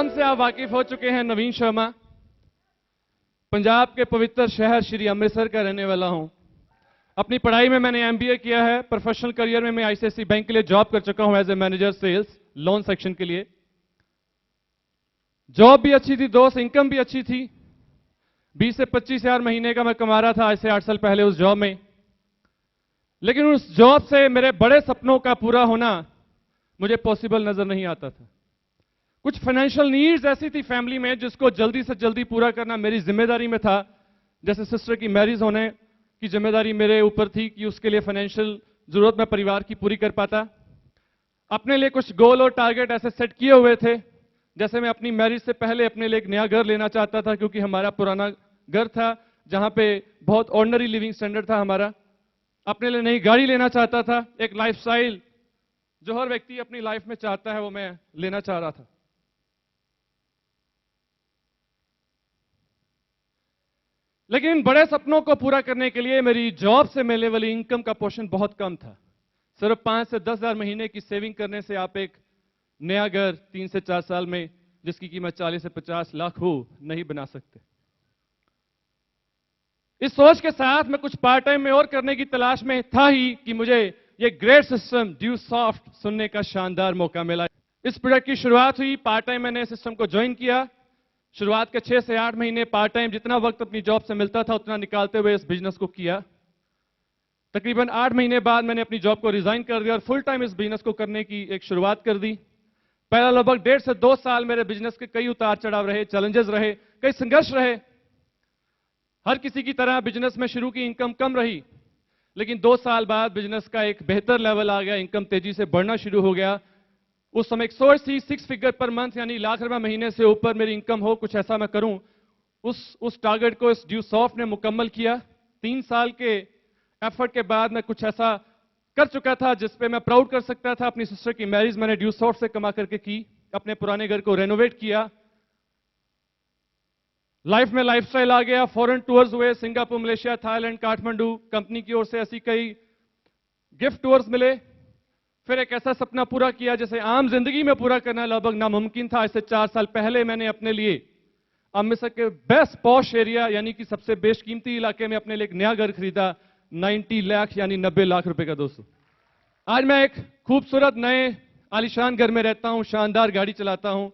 नाम से आप वाकिफ हो चुके हैं, नवीन शर्मा। पंजाब के पवित्र शहर श्री अमृतसर का रहने वाला हूं। अपनी पढ़ाई में मैंने एमबीए किया है। प्रोफेशनल करियर में मैं आईसीआईसीआई बैंक के लिए जॉब कर चुका हूं as a manager sales loan section के लिए। जॉब भी अच्छी थी दोस्त, इनकम भी अच्छी थी। 20 से 25 हजार महीने का मैं कमा रहा था आज से 8 साल पहले उस जॉब में। लेकिन उस जॉब से मेरे बड़े सपनों का पूरा होना मुझे पॉसिबल नजर नहीं आता था। कुछ फाइनेंशियल नीड्स ऐसी थी फैमिली में जिसको जल्दी से जल्दी पूरा करना मेरी जिम्मेदारी में था। जैसे सिस्टर की मैरिज होने की जिम्मेदारी मेरे ऊपर थी कि उसके लिए फाइनेंशियल जरूरत मैं परिवार की पूरी कर पाता। अपने लिए कुछ गोल और टारगेट ऐसे सेट किए हुए थे। जैसे मैं अपनी मैरिज से पहले अपने लिए एक नया घर लेना चाहता था, क्योंकि हमारा पुराना घर था जहां पे बहुत ऑर्डिनरी लिविंग स्टैंडर्ड था हमारा। अपने लिए नई गाड़ी लेना चाहता था। एक लाइफस्टाइल जो हर व्यक्ति अपनी लाइफ में चाहता है वो मैं लेना चाह रहा था। लेकिन बड़े सपनों को पूरा करने के लिए मेरी जॉब से मिलने वाली इनकम का पोर्शन बहुत कम था। सिर्फ 5 से 10 हजार महीने की सेविंग करने से आप एक नया घर 3 से 4 साल में, जिसकी कीमत 40 से 50 लाख हो, नहीं बना सकते। इस सोच के साथ मैं कुछ पार्ट टाइम में और करने की तलाश में था ही कि मुझे ये ग्रेट सिस्टम ड्यू सॉफ्ट सुनने का शानदार मौका मिला। इस प्रोजेक्ट की शुरुआत हुई, पार्ट टाइम मैंने सिस्टम को ज्वाइन किया। शुरुआत के 6 से 8 महीने पार्ट टाइम जितना वक्त अपनी जॉब से मिलता था उतना निकालते हुए इस बिजनेस को किया। तकरीबन 8 महीने बाद मैंने अपनी जॉब को रिजाइन कर दिया और फुल टाइम इस बिजनेस को करने की एक शुरुआत कर दी। पहला लगभग 1.5 से 2 साल मेरे बिजनेस के कई उतार चढ़ाव रहे, चैलेंजेस रहे, कई संघर्ष रहे। हर किसी की तरह बिजनेस में शुरू की इनकम कम रही, लेकिन 2 साल बाद बिजनेस का एक बेहतर लेवल आ गया, इनकम तेजी से बढ़ना शुरू हो गया। उस समय एक सोच थी 6 फिगर पर मंथ, यानी लाख रुपए महीने से ऊपर मेरी इनकम हो, कुछ ऐसा मैं करूं। उस टारगेट को इस ड्यू सॉफ्ट ने मुकम्मल किया। 3 साल के एफर्ट के बाद मैं कुछ ऐसा कर चुका था जिसपे मैं प्राउड कर सकता था। अपनी सिस्टर की मैरिज मैंने ड्यू सॉफ्ट से कमा करके की। अपने पुराने घर को रेनोवेट किया। लाइफ में लाइफस्टाइल आ गया। फॉरेन टूर्स हुए, Singapore, Malaysia, Thailand, Kathmandu. Company की ओर से ऐसी कई गिफ्ट टूर्स मिले। फिर एक ऐसा सपना पूरा किया जिसे आम जिंदगी में पूरा करना लगभग नामुमकिन था। इससे 4 साल पहले मैंने अपने लिए अमृतसर के बेस्ट पॉश एरिया, यानी कि सबसे बेशकीमती इलाके में अपने लिए एक नया घर खरीदा। 90 लाख यानी 90 लाख रुपए का दोस्तों। आज मैं एक खूबसूरत नए आलीशान घर में रहता हूं, शानदार गाड़ी चलाता हूं,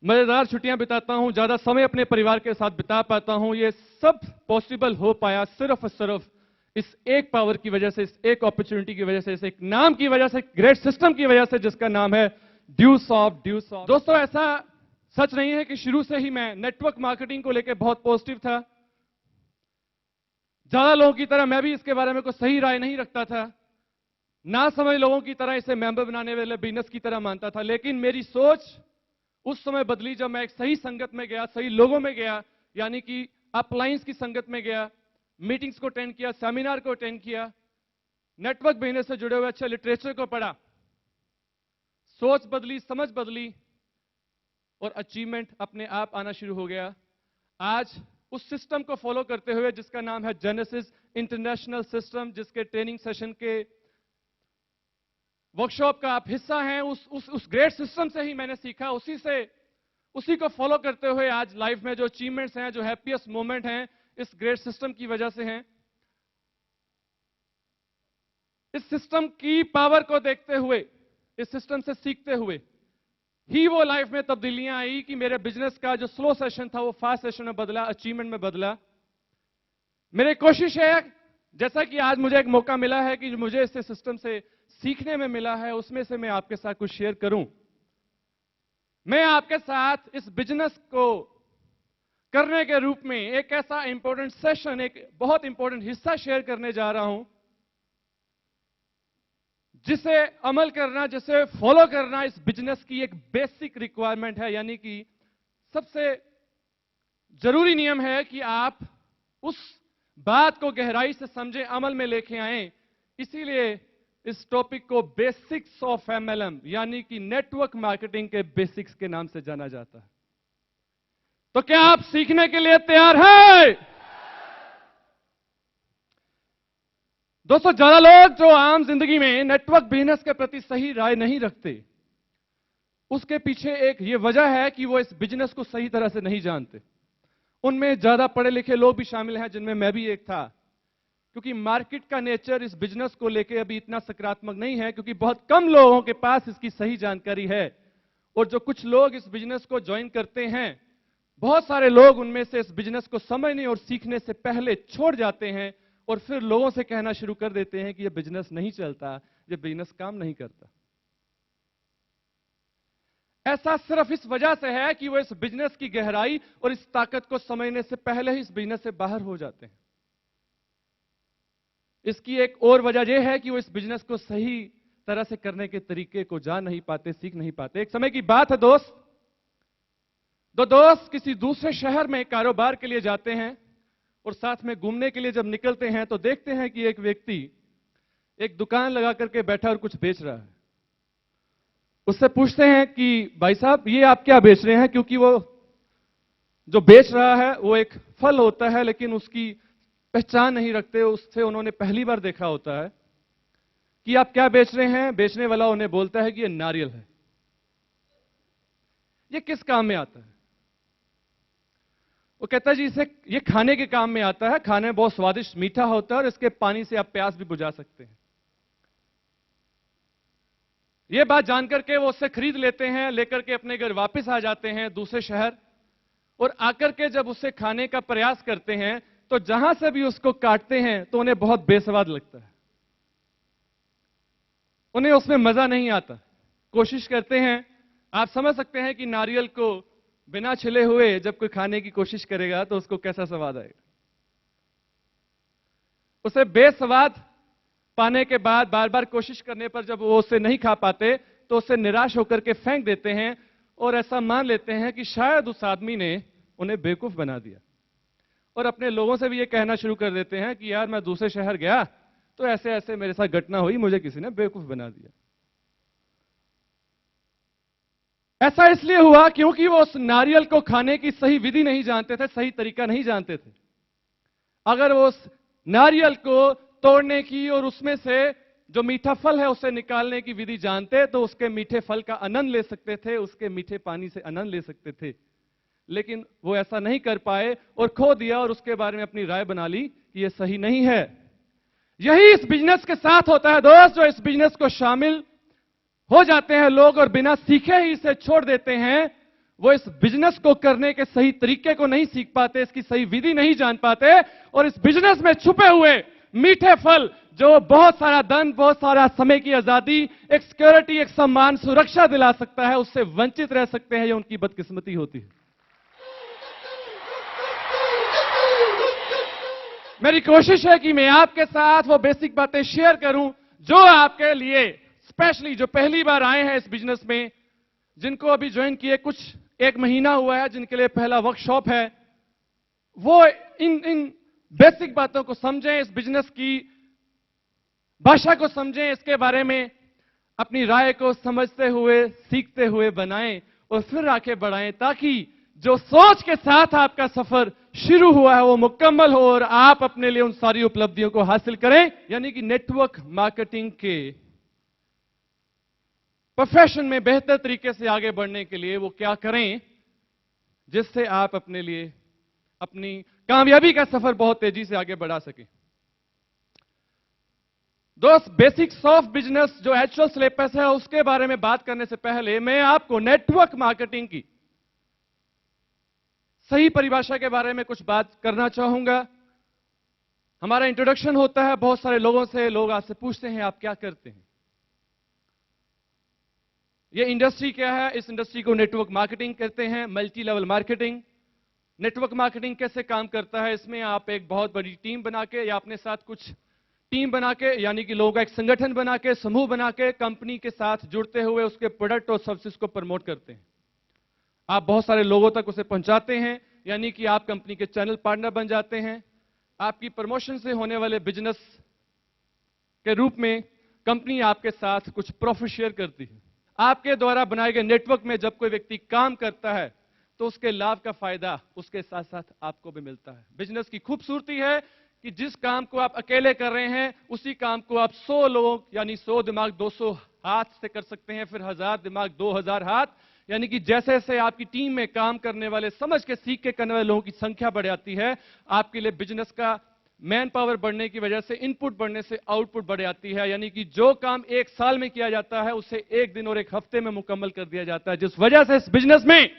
मजेदार छुट्टियां बिताता हूं, ज्यादा समय अपने परिवार के साथ बिता पाता हूं। ये सब पॉसिबल हो पाया सिर्फ और सिर्फ इस एक पावर की वजह से, इस एक अपॉर्चुनिटी की वजह से, इस एक नाम की वजह से, ग्रेट सिस्टम की वजह से, जिसका नाम है ड्यू सॉफ्ट। दोस्तों, ऐसा सच नहीं है कि शुरू से ही मैं नेटवर्क मार्केटिंग को लेकर बहुत पॉजिटिव था। ज्यादा लोगों की तरह मैं भी इसके बारे में कोई सही राय नहीं रखता था। ना समझ लोगों की तरह इसे मेंबर बनाने वाले बिजनेस की तरह मानता था। लेकिन मेरी सोच उस समय बदली जब मैं एक सही संगत में गया, सही लोगों में गया, यानी कि अपलाइंस की संगत में गया, मीटिंग्स को अटेंड किया, सेमिनार को अटेंड किया, नेटवर्क बिजनेस से जुड़े हुए अच्छे लिटरेचर को पढ़ा। सोच बदली, समझ बदली और अचीवमेंट अपने आप आना शुरू हो गया। आज उस सिस्टम को फॉलो करते हुए जिसका नाम है जेनेसिस इंटरनेशनल सिस्टम, जिसके ट्रेनिंग सेशन के वर्कशॉप का आप हिस्सा हैं, उस ग्रेट सिस्टम से ही मैंने सीखा। उसी को फॉलो करते हुए आज लाइफ में जो अचीवमेंट्स हैं, जो हैप्पीएस्ट मोमेंट हैं, इस ग्रेट सिस्टम की वजह से हैं। इस सिस्टम की पावर को देखते हुए, इस सिस्टम से सीखते हुए ही वो लाइफ में तब्दीलियां आई कि मेरे बिजनेस का जो स्लो सेशन था वो फास्ट सेशन में बदला, अचीवमेंट में बदला। मेरी कोशिश है, जैसा कि आज मुझे एक मौका मिला है कि मुझे इस सिस्टम से सीखने में मिला है, उसमें से मैं आपके साथ कुछ शेयर करूं। मैं आपके साथ इस बिजनेस को करने के रूप में एक ऐसा इंपॉर्टेंट सेशन, एक बहुत इंपॉर्टेंट हिस्सा शेयर करने जा रहा हूं, जिसे अमल करना, जिसे फॉलो करना इस बिजनेस की एक बेसिक रिक्वायरमेंट है। यानी कि सबसे जरूरी नियम है कि आप उस बात को गहराई से समझें, अमल में लेके आएं। इसीलिए इस टॉपिक को बेसिक्स ऑफ एमएलएम, यानी कि नेटवर्क मार्केटिंग के बेसिक्स के नाम से जाना जाता है। तो क्या आप सीखने के लिए तैयार हैं? दोस्तों, ज्यादा लोग जो आम जिंदगी में नेटवर्क बिजनेस के प्रति सही राय नहीं रखते, उसके पीछे एक ये वजह है कि वो इस बिजनेस को सही तरह से नहीं जानते। उनमें ज्यादा पढ़े लिखे लोग भी शामिल हैं, जिनमें मैं भी एक था, क्योंकि मार्केट का नेचर इस बिजनेस को लेकर अभी इतना सकारात्मक नहीं है, क्योंकि बहुत कम लोगों के पास इसकी सही जानकारी है। और जो कुछ लोग इस बिजनेस को ज्वाइन करते हैं, बहुत सारे लोग उनमें से इस बिजनेस को समझने और सीखने से पहले छोड़ जाते हैं और फिर लोगों से कहना शुरू कर देते हैं कि यह बिजनेस नहीं चलता, यह बिजनेस काम नहीं करता। ऐसा सिर्फ इस वजह से है कि वो इस बिजनेस की गहराई और इस ताकत को समझने से पहले ही इस बिजनेस से बाहर हो जाते हैं। इसकी एक और वजह यह है कि वो इस बिजनेस को सही तरह से करने के तरीके को जान नहीं पाते, सीख नहीं पाते। एक समय की बात है दोस्त, दो दोस्त किसी दूसरे शहर में कारोबार के लिए जाते हैं और साथ में घूमने के लिए जब निकलते हैं तो देखते हैं कि एक व्यक्ति एक दुकान लगा करके बैठा और कुछ बेच रहा है। उससे पूछते हैं कि भाई साहब ये आप क्या बेच रहे हैं, क्योंकि वो जो बेच रहा है वो एक फल होता है, लेकिन उसकी पहचान नहीं रखते। उससे उन्होंने पहली बार देखा होता है कि आप क्या बेच रहे हैं। बेचने वाला उन्हें बोलता है कि ये नारियल है। ये किस काम में आता है? वो कहता है जी इसे ये खाने के काम में आता है, खाने में बहुत स्वादिष्ट मीठा होता है और इसके पानी से आप प्यास भी बुझा सकते हैं। ये बात जानकर के वो उससे खरीद लेते हैं, लेकर के अपने घर वापस आ जाते हैं दूसरे शहर, और आकर के जब उसे खाने का प्रयास करते हैं तो जहां से भी उसको काटते हैं तो उन्हें बहुत बेस्वाद लगता है, उन्हें उसमें मजा नहीं आता। कोशिश करते हैं, आप समझ सकते हैं कि नारियल को बिना छिले हुए जब कोई खाने की कोशिश करेगा तो उसको कैसा स्वाद आएगा। उसे बेस्वाद पाने के बाद बार बार कोशिश करने पर जब वो उसे नहीं खा पाते तो उसे निराश होकर के फेंक देते हैं और ऐसा मान लेते हैं कि शायद उस आदमी ने उन्हें बेवकूफ बना दिया, और अपने लोगों से भी ये कहना शुरू कर देते हैं कि यार मैं दूसरे शहर गया तो ऐसे ऐसे मेरे साथ घटना हुई, मुझे किसी ने बेवकूफ बना दिया। ऐसा इसलिए हुआ क्योंकि वो उस नारियल को खाने की सही विधि नहीं जानते थे, सही तरीका नहीं जानते थे। अगर वो उस नारियल को तोड़ने की और उसमें से जो मीठा फल है उसे निकालने की विधि जानते तो उसके मीठे फल का आनंद ले सकते थे, उसके मीठे पानी से आनंद ले सकते थे। लेकिन वो ऐसा नहीं कर पाए और खो दिया और उसके बारे में अपनी राय बना ली कि यह सही नहीं है। यही इस बिजनेस के साथ होता है दोस्त। जो इस बिजनेस को शामिल हो जाते हैं लोग और बिना सीखे ही इसे छोड़ देते हैं, वो इस बिजनेस को करने के सही तरीके को नहीं सीख पाते, इसकी सही विधि नहीं जान पाते, और इस बिजनेस में छुपे हुए मीठे फल जो बहुत सारा धन, बहुत सारा समय की आजादी, एक सिक्योरिटी, एक सम्मान, सुरक्षा दिला सकता है, उससे वंचित रह सकते हैं। ये उनकी बदकिस्मती होती है। मेरी कोशिश है कि मैं आपके साथ वो बेसिक बातें शेयर करूं जो आपके लिए स्पेशली जो पहली बार आए हैं इस बिजनेस में, जिनको अभी ज्वाइन किए कुछ 1 महीना हुआ है, जिनके लिए पहला वर्कशॉप है, वो इन बेसिक बातों को समझें, इस बिजनेस की भाषा को समझें, इसके बारे में अपनी राय को समझते हुए, सीखते हुए बनाएं और फिर आगे बढ़ाएं, ताकि जो सोच के साथ आपका सफर शुरू हुआ है वो मुकम्मल हो और आप अपने लिए उन सारी उपलब्धियों को हासिल करें। यानी कि नेटवर्क मार्केटिंग के प्रोफेशन में बेहतर तरीके से आगे बढ़ने के लिए वो क्या करें जिससे आप अपने लिए अपनी कामयाबी का सफर बहुत तेजी से आगे बढ़ा सकें। दोस्त, बेसिक्स ऑफ बिजनेस जो एक्चुअल सिलेबस है उसके बारे में बात करने से पहले मैं आपको नेटवर्क मार्केटिंग की सही परिभाषा के बारे में कुछ बात करना चाहूंगा। हमारा इंट्रोडक्शन होता है बहुत सारे लोगों से, लोग आपसे पूछते हैं आप क्या करते हैं, ये इंडस्ट्री क्या है। इस इंडस्ट्री को नेटवर्क मार्केटिंग कहते हैं, multi level marketing. Network marketing कैसे काम करता है, इसमें आप एक बहुत बड़ी टीम बना के या अपने साथ कुछ टीम बना के, यानी कि लोगों का एक संगठन बना के, समूह बना के कंपनी के साथ जुड़ते हुए उसके प्रोडक्ट और सर्विसेज को प्रमोट करते हैं। आप बहुत सारे लोगों तक उसे पहुंचाते हैं, यानी कि आप कंपनी के चैनल पार्टनर बन जाते हैं। आपकी प्रमोशन से होने वाले बिजनेस के रूप में कंपनी आपके साथ कुछ प्रॉफिट शेयर करती है। आपके द्वारा बनाए गए नेटवर्क में जब कोई व्यक्ति काम करता है तो उसके लाभ का फायदा उसके साथ साथ आपको भी मिलता है। बिजनेस की खूबसूरती है कि जिस काम को आप अकेले कर रहे हैं उसी काम को आप 100 लोग यानी 100 दिमाग 200 हाथ से कर सकते हैं, फिर 1000 दिमाग 2000 हाथ, यानी कि जैसे जैसे आपकी टीम में काम करने वाले, समझ के सीख के करने वाले लोगों की संख्या बढ़ जाती है, आपके लिए बिजनेस का मैन पावर बढ़ने की वजह से, इनपुट बढ़ने से आउटपुट बढ़ जाती है। यानी कि जो काम 1 साल में किया जाता है उसे 1 दिन और 1 हफ्ते में मुकम्मल कर दिया जाता है, जिस वजह से इस बिजनेस में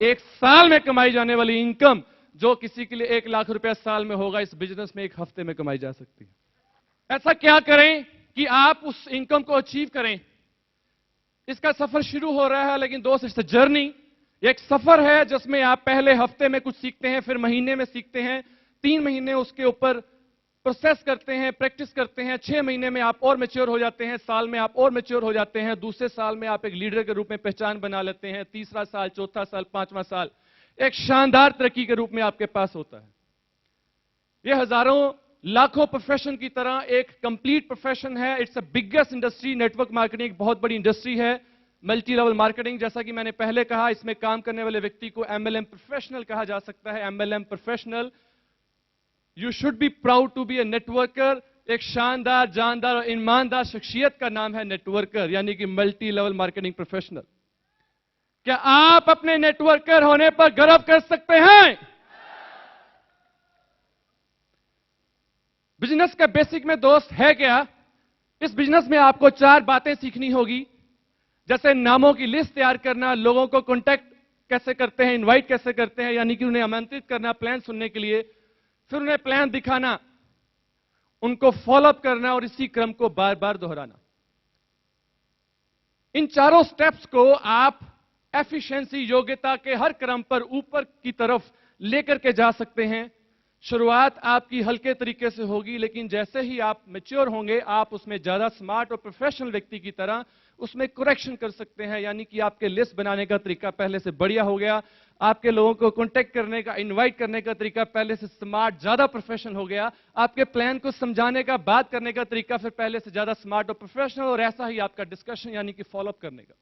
1 साल में कमाई जाने वाली इनकम जो किसी के लिए 1 लाख रुपया साल में होगा, इस बिजनेस में 1 हफ्ते में कमाई जा सकती है। ऐसा क्या करें कि आप उस इनकम को अचीव करें? इसका सफर शुरू हो रहा है, लेकिन दोस्त इट्स अ जर्नी। एक सफर है जिसमें आप पहले हफ्ते में कुछ सीखते हैं, फिर महीने में सीखते हैं, 3 महीने उसके ऊपर प्रोसेस करते हैं, प्रैक्टिस करते हैं, 6 महीने में आप और मैच्योर हो जाते हैं, साल में आप और मैच्योर हो जाते हैं, दूसरे साल में आप एक लीडर के रूप में पहचान बना लेते हैं, तीसरा साल, चौथा साल, 5वां साल एक शानदार तरक्की के रूप में आपके पास होता है। यह हजारों लाखों प्रोफेशन की तरह एक कंप्लीट प्रोफेशन है। It's a biggest industry. Network marketing एक बहुत बड़ी इंडस्ट्री है। मल्टी लेवल मार्केटिंग, जैसा कि मैंने पहले कहा, इसमें काम करने वाले व्यक्ति को MLM प्रोफेशनल कहा जा सकता है। MLM professional, you should be proud to be a networker. एक शानदार, जानदार और ईमानदार शख्सियत का नाम है नेटवर्कर, यानी कि मल्टी लेवल मार्केटिंग प्रोफेशनल। क्या आप अपने नेटवर्कर होने पर गर्व कर सकते हैं? बिजनेस का बेसिक में दोस्त है क्या? इस बिजनेस में आपको 4 बातें सीखनी होगी, जैसे नामों की लिस्ट तैयार करना, लोगों को कांटेक्ट कैसे करते हैं, इनवाइट कैसे करते हैं, यानी कि उन्हें आमंत्रित करना प्लान सुनने के लिए, फिर उन्हें प्लान दिखाना, उनको फॉलोअप करना और इसी क्रम को बार बार दोहराना। इन चारों स्टेप्स को आप एफिशिएंसी, योग्यता के हर क्रम पर ऊपर की तरफ लेकर के जा सकते हैं। शुरुआत आपकी हल्के तरीके से होगी, लेकिन जैसे ही आप मैच्योर होंगे, आप उसमें ज्यादा स्मार्ट और प्रोफेशनल व्यक्ति की तरह उसमें करेक्शन कर सकते हैं। यानी कि आपके लिस्ट बनाने का तरीका पहले से बढ़िया हो गया, आपके लोगों को कांटेक्ट करने का, इनवाइट करने का तरीका पहले से स्मार्ट, ज्यादा प्रोफेशनल हो गया, आपके प्लान को समझाने का, बात करने का तरीका फिर पहले से ज्यादा स्मार्ट और प्रोफेशनल, और ऐसा ही आपका डिस्कशन यानी कि फॉलोअप करने का।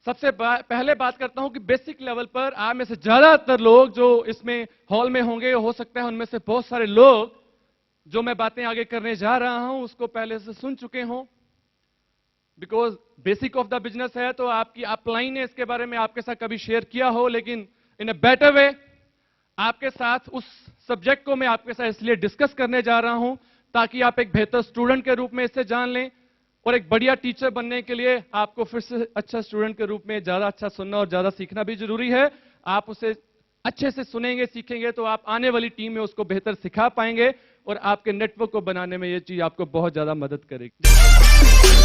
सबसे पहले बात करता हूं कि बेसिक लेवल पर आप में से ज्यादातर लोग जो इसमें हॉल में होंगे, हो सकता है उनमें से बहुत सारे लोग जो मैं बातें आगे करने जा रहा हूं उसको पहले से सुन चुके हों, because basic of the business है, तो आपकी अपलाइन ने इसके बारे में आपके साथ कभी शेयर किया हो, लेकिन इन अ बेटर वे आपके साथ उस सब्जेक्ट को मैं आपके साथ इसलिए डिस्कस करने जा रहा हूं ताकि आप एक बेहतर स्टूडेंट के रूप में इससे जान लें, और एक बढ़िया टीचर बनने के लिए आपको फिर से अच्छा स्टूडेंट के रूप में ज्यादा अच्छा सुनना और ज्यादा सीखना भी जरूरी है। आप उसे अच्छे से सुनेंगे, सीखेंगे, तो आप आने वाली टीम में उसको बेहतर सिखा पाएंगे और आपके नेटवर्क को बनाने में यह चीज आपको बहुत ज्यादा मदद करेगी।